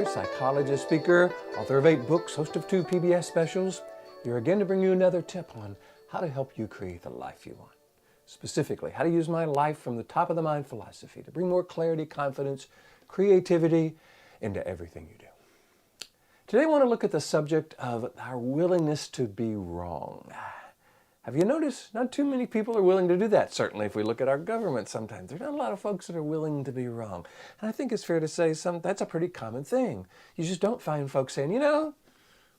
psychologist, speaker, author of 8 books, host of 2 PBS specials. Here again to bring you another tip on how to help you create the life you want. Specifically, how to use my life from the top of the mind philosophy to bring more clarity, confidence, creativity into everything you do. Today I want to look at the subject of our willingness to be wrong. Have you noticed not too many people are willing to do that? Certainly if we look at our government sometimes, there's not a lot of folks that are willing to be wrong. And I think it's fair to say that's a pretty common thing. You just don't find folks saying,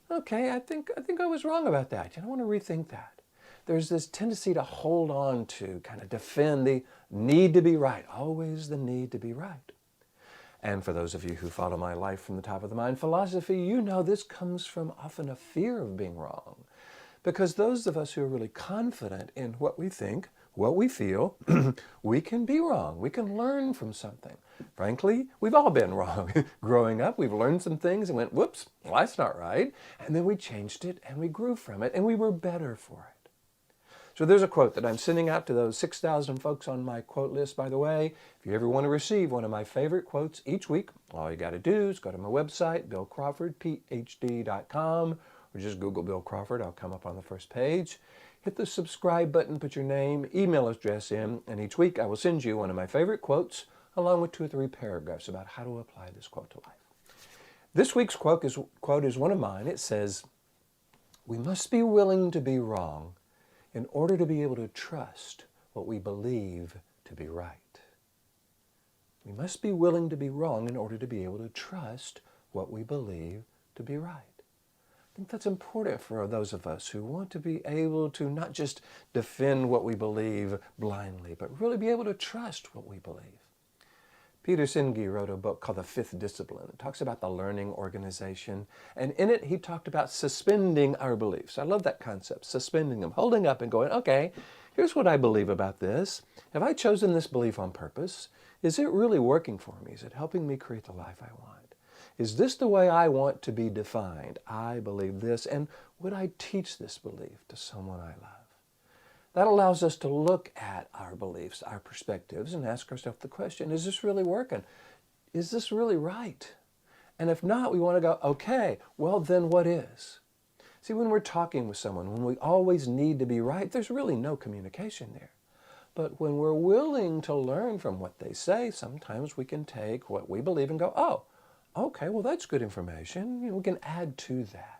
okay, I think I was wrong about that. I want to rethink that. There's this tendency to hold on to, kind of defend the need to be right, always the need to be right. And for those of you who follow my life from the top of the mind philosophy, you know this comes from often a fear of being wrong. Because those of us who are really confident in what we think, what we feel, we can be wrong. We can learn from something. Frankly, we've all been wrong. Growing up, we've learned some things and went, whoops, well, that's not right. And then we changed it and we grew from it and we were better for it. So there's a quote that I'm sending out to those 6,000 folks on my quote list, by the way. If you ever want to receive one of my favorite quotes each week, all you got to do is go to my website, Ph.D.com, or just Google Bill Crawford. I'll come up on the first page. Hit the subscribe button, put your name, email address in, and each week I will send you one of my favorite quotes along with 2 or 3 paragraphs about how to apply this quote to life. This week's quote is one of mine. It says, "We must be willing to be wrong in order to be able to trust what we believe to be right." We must be willing to be wrong in order to be able to trust what we believe to be right. I think that's important for those of us who want to be able to not just defend what we believe blindly, but really be able to trust what we believe. Peter Senge wrote a book called The 5th Discipline. It talks about the learning organization, and in it he talked about suspending our beliefs. I love that concept, suspending them, holding up and going, okay, here's what I believe about this. Have I chosen this belief on purpose? Is it really working for me? Is it helping me create the life I want? Is this the way I want to be defined? I believe this, and would I teach this belief to someone I love? That allows us to look at our beliefs, our perspectives, and ask ourselves the question, is this really working? Is this really right? And if not, we want to go, okay, well then what is? See, when we're talking with someone, when we always need to be right, there's really no communication there. But when we're willing to learn from what they say, sometimes we can take what we believe and go, oh, okay, well that's good information. We can add to that.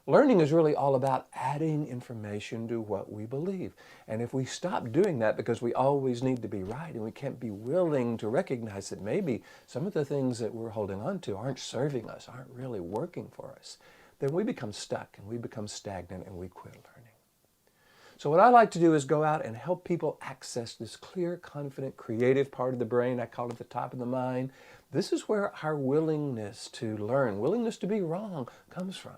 Learning is really all about adding information to what we believe. And if we stop doing that because we always need to be right and we can't be willing to recognize that maybe some of the things that we're holding on to aren't serving us, aren't really working for us, then we become stuck and we become stagnant and we quit learning. So what I like to do is go out and help people access this clear, confident, creative part of the brain. I call it the top of the mind. This is where our willingness to learn, willingness to be wrong comes from.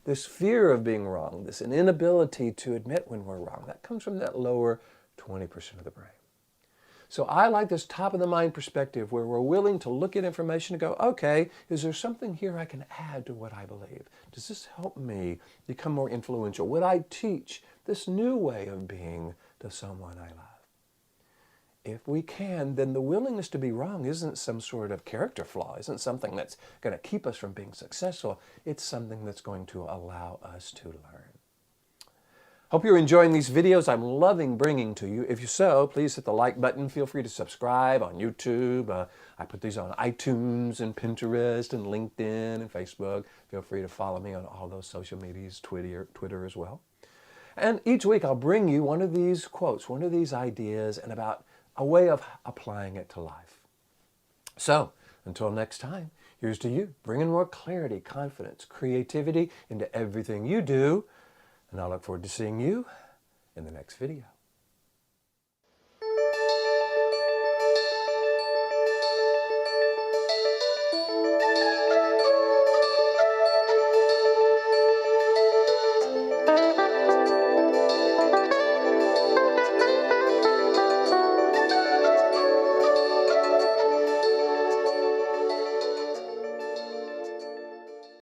This fear of being wrong, this an inability to admit when we're wrong, that comes from that lower 20% of the brain. So I like this top of the mind perspective where we're willing to look at information and go, okay, is there something here I can add to what I believe? Does this help me become more influential? Would I teach this new way of being to someone I love? If we can, then the willingness to be wrong isn't some sort of character flaw, isn't something that's going to keep us from being successful. It's something that's going to allow us to learn. Hope you're enjoying these videos. I'm loving bringing to you. If you're so, please hit the like button. Feel free to subscribe on YouTube. I put these on iTunes and Pinterest and LinkedIn and Facebook. Feel free to follow me on all those social medias, Twitter as well. And each week I'll bring you one of these quotes, one of these ideas, and about a way of applying it to life. So, until next time, here's to you, bringing more clarity, confidence, creativity into everything you do, and I look forward to seeing you in the next video.